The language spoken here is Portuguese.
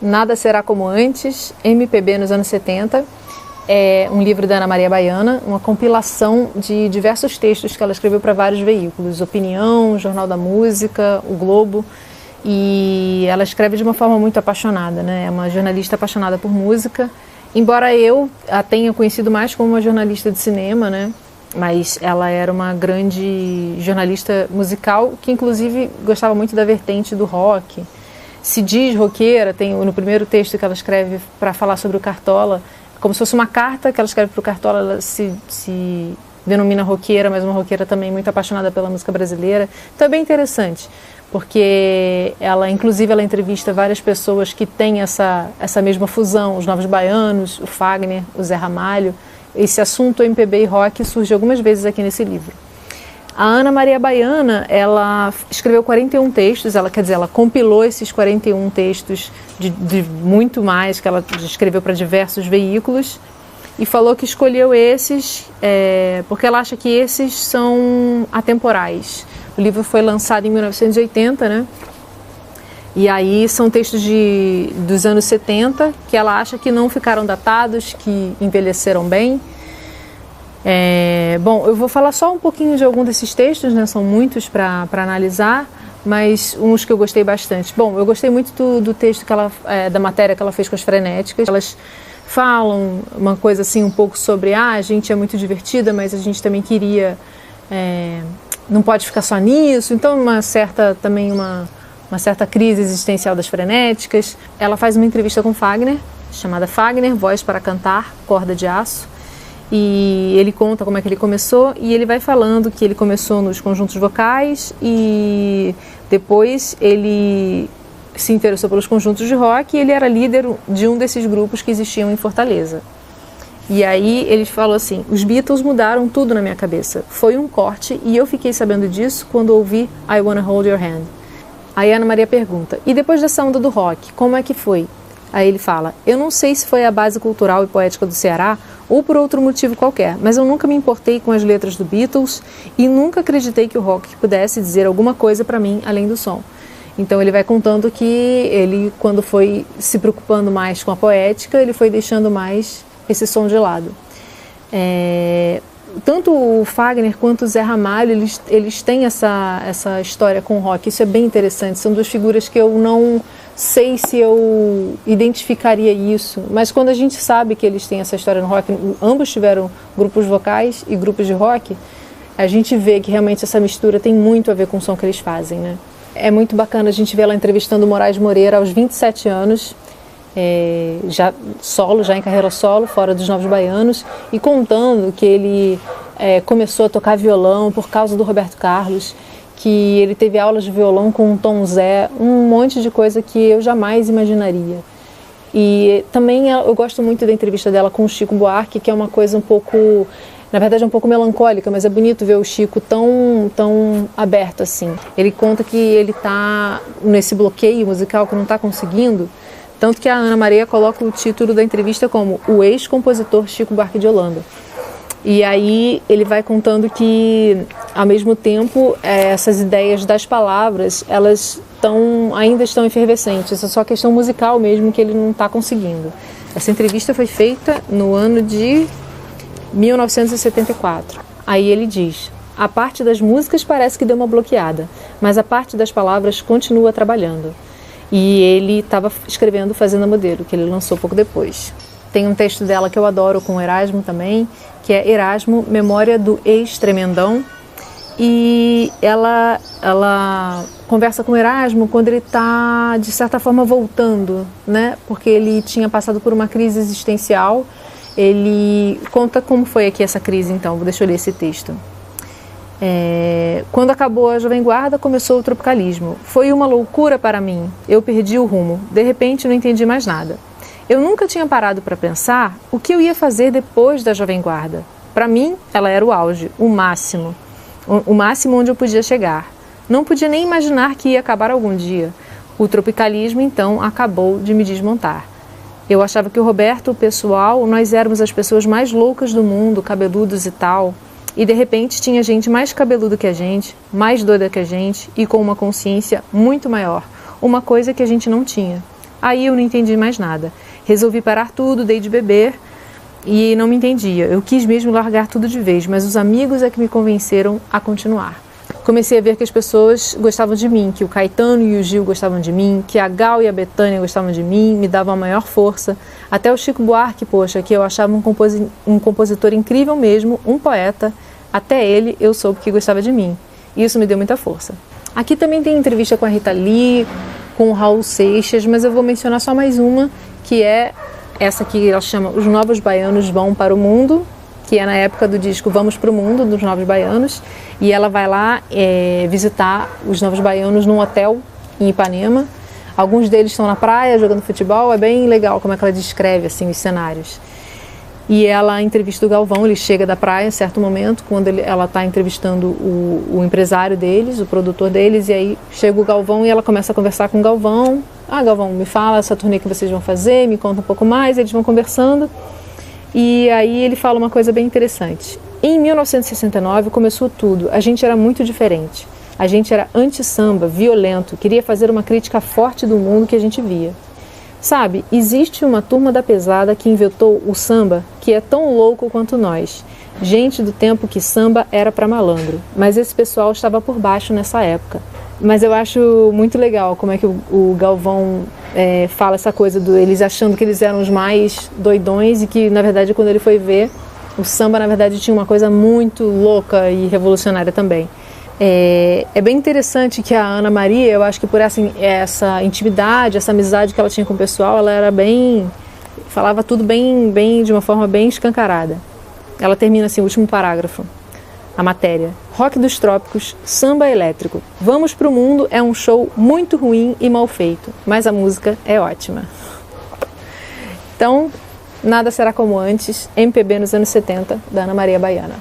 Nada Será Como Antes, MPB nos anos 70, é um livro da Ana Maria Baiana, uma compilação de diversos textos que ela escreveu para vários veículos, Opinião, Jornal da Música, O Globo, e ela escreve de uma forma muito apaixonada, né? É uma jornalista apaixonada por música, embora eu a tenha conhecido mais como uma jornalista de cinema, né? Mas ela era uma grande jornalista musical que inclusive gostava muito da vertente do rock. Se diz roqueira, tem no primeiro texto que ela escreve para falar sobre o Cartola, como se fosse uma carta que ela escreve para o Cartola, ela se denomina roqueira, mas uma roqueira também muito apaixonada pela música brasileira. Então é bem interessante, porque ela entrevista várias pessoas que têm essa mesma fusão, os Novos Baianos, o Fagner, o Zé Ramalho. Esse assunto MPB e rock surge algumas vezes aqui nesse livro. A Ana Maria Baiana, ela escreveu 41 textos, ela compilou esses 41 textos de muito mais que ela escreveu para diversos veículos e falou que escolheu esses porque ela acha que esses são atemporais. O livro foi lançado em 1980, né? E aí são textos dos anos 70 que ela acha que não ficaram datados, que envelheceram bem. Bom, eu vou falar só um pouquinho de algum desses textos, né? São muitos para analisar, mas uns que eu gostei bastante. Bom, eu gostei muito do texto da matéria que ela fez com as Frenéticas. Elas falam uma coisa assim um pouco sobre a gente é muito divertida, mas a gente também queria, não pode ficar só nisso. Então uma certa crise existencial das Frenéticas. Ela faz uma entrevista com Fagner, chamada Fagner, Voz para Cantar, Corda de Aço. E ele conta como é que ele começou e ele vai falando que ele começou nos conjuntos vocais e depois ele se interessou pelos conjuntos de rock e ele era líder de um desses grupos que existiam em Fortaleza. E aí ele falou assim: os Beatles mudaram tudo na minha cabeça. Foi um corte e eu fiquei sabendo disso quando ouvi I Wanna Hold Your Hand. Aí a Ana Maria pergunta: e depois dessa onda do rock, como é que foi? Aí ele fala: eu não sei se foi a base cultural e poética do Ceará ou por outro motivo qualquer, mas eu nunca me importei com as letras do Beatles e nunca acreditei que o rock pudesse dizer alguma coisa para mim além do som. Então ele vai contando que ele, quando foi se preocupando mais com a poética, ele foi deixando mais esse som de lado. Tanto o Fagner quanto o Zé Ramalho, eles têm essa história com o rock. Isso é bem interessante. São duas figuras que eu não sei se eu identificaria isso, mas quando a gente sabe que eles têm essa história no rock, ambos tiveram grupos vocais e grupos de rock, a gente vê que realmente essa mistura tem muito a ver com o som que eles fazem, né? É muito bacana a gente ver ela entrevistando o Moraes Moreira aos 27 anos, já em carreira solo, fora dos Novos Baianos, e contando que ele começou a tocar violão por causa do Roberto Carlos, que ele teve aulas de violão com o Tom Zé, um monte de coisa que eu jamais imaginaria. E também eu gosto muito da entrevista dela com o Chico Buarque, que é uma coisa um pouco, na verdade é um pouco melancólica, mas é bonito ver o Chico tão aberto assim. Ele conta que ele está nesse bloqueio musical que não está conseguindo, tanto que a Ana Maria coloca o título da entrevista como O Ex-Compositor Chico Buarque de Holanda. E aí ele vai contando que, ao mesmo tempo, essas ideias das palavras, elas ainda estão efervescentes. É só questão musical mesmo que ele não está conseguindo. Essa entrevista foi feita no ano de 1974. Aí ele diz: a parte das músicas parece que deu uma bloqueada, mas a parte das palavras continua trabalhando. E ele estava escrevendo Fazenda Modelo, que ele lançou pouco depois. Tem um texto dela que eu adoro com o Erasmo também, que é Erasmo, Memória do Ex-Tremendão. E ela conversa com o Erasmo quando ele está, de certa forma, voltando, né? Porque ele tinha passado por uma crise existencial. Ele conta como foi aqui essa crise, então. Deixa eu ler esse texto. Quando acabou a Jovem Guarda, começou o tropicalismo. Foi uma loucura para mim. Eu perdi o rumo. De repente, não entendi mais nada. Eu nunca tinha parado para pensar o que eu ia fazer depois da Jovem Guarda. Para mim, ela era o auge, o máximo onde eu podia chegar. Não podia nem imaginar que ia acabar algum dia. O tropicalismo, então, acabou de me desmontar. Eu achava que o Roberto, o pessoal, nós éramos as pessoas mais loucas do mundo, cabeludos e tal. E de repente tinha gente mais cabeluda que a gente, mais doida que a gente e com uma consciência muito maior, uma coisa que a gente não tinha. Aí eu não entendi mais nada. Resolvi parar tudo, dei de beber e não me entendia. Eu quis mesmo largar tudo de vez, mas os amigos é que me convenceram a continuar. Comecei a ver que as pessoas gostavam de mim, que o Caetano e o Gil gostavam de mim, que a Gal e a Bethânia gostavam de mim, me davam a maior força. Até o Chico Buarque, poxa, que eu achava um compositor incrível mesmo, um poeta, até ele eu soube que gostava de mim. E isso me deu muita força. Aqui também tem entrevista com a Rita Lee, com o Raul Seixas, mas eu vou mencionar só mais uma, que é essa que ela chama Os Novos Baianos Vão para o Mundo, que é na época do disco Vamos para o Mundo, dos Novos Baianos, e ela vai lá visitar os Novos Baianos num hotel em Ipanema. Alguns deles estão na praia jogando futebol, é bem legal como é que ela descreve assim, os cenários. E ela entrevista o Galvão, ele chega da praia em certo momento, quando ela está entrevistando o empresário deles, o produtor deles, e aí chega o Galvão e ela começa a conversar com o Galvão. Ah, Galvão, me fala essa turnê que vocês vão fazer, me conta um pouco mais, eles vão conversando. E aí ele fala uma coisa bem interessante. Em 1969 começou tudo, a gente era muito diferente. A gente era anti-samba, violento, queria fazer uma crítica forte do mundo que a gente via. Sabe, existe uma turma da pesada que inventou o samba que é tão louco quanto nós. Gente do tempo que samba era pra malandro, mas esse pessoal estava por baixo nessa época. Mas eu acho muito legal como é que o Galvão fala essa coisa eles achando que eles eram os mais doidões e que, na verdade, quando ele foi ver, o samba, na verdade, tinha uma coisa muito louca e revolucionária também. É bem interessante que a Ana Maria, eu acho que por essa intimidade, essa amizade que ela tinha com o pessoal, ela era falava tudo bem de uma forma bem escancarada. Ela termina assim, o último parágrafo, a matéria. Rock dos trópicos, samba elétrico. Vamos pro Mundo é um show muito ruim e mal feito, mas a música é ótima. Então, Nada Será Como Antes, MPB nos anos 70, da Ana Maria Baiana.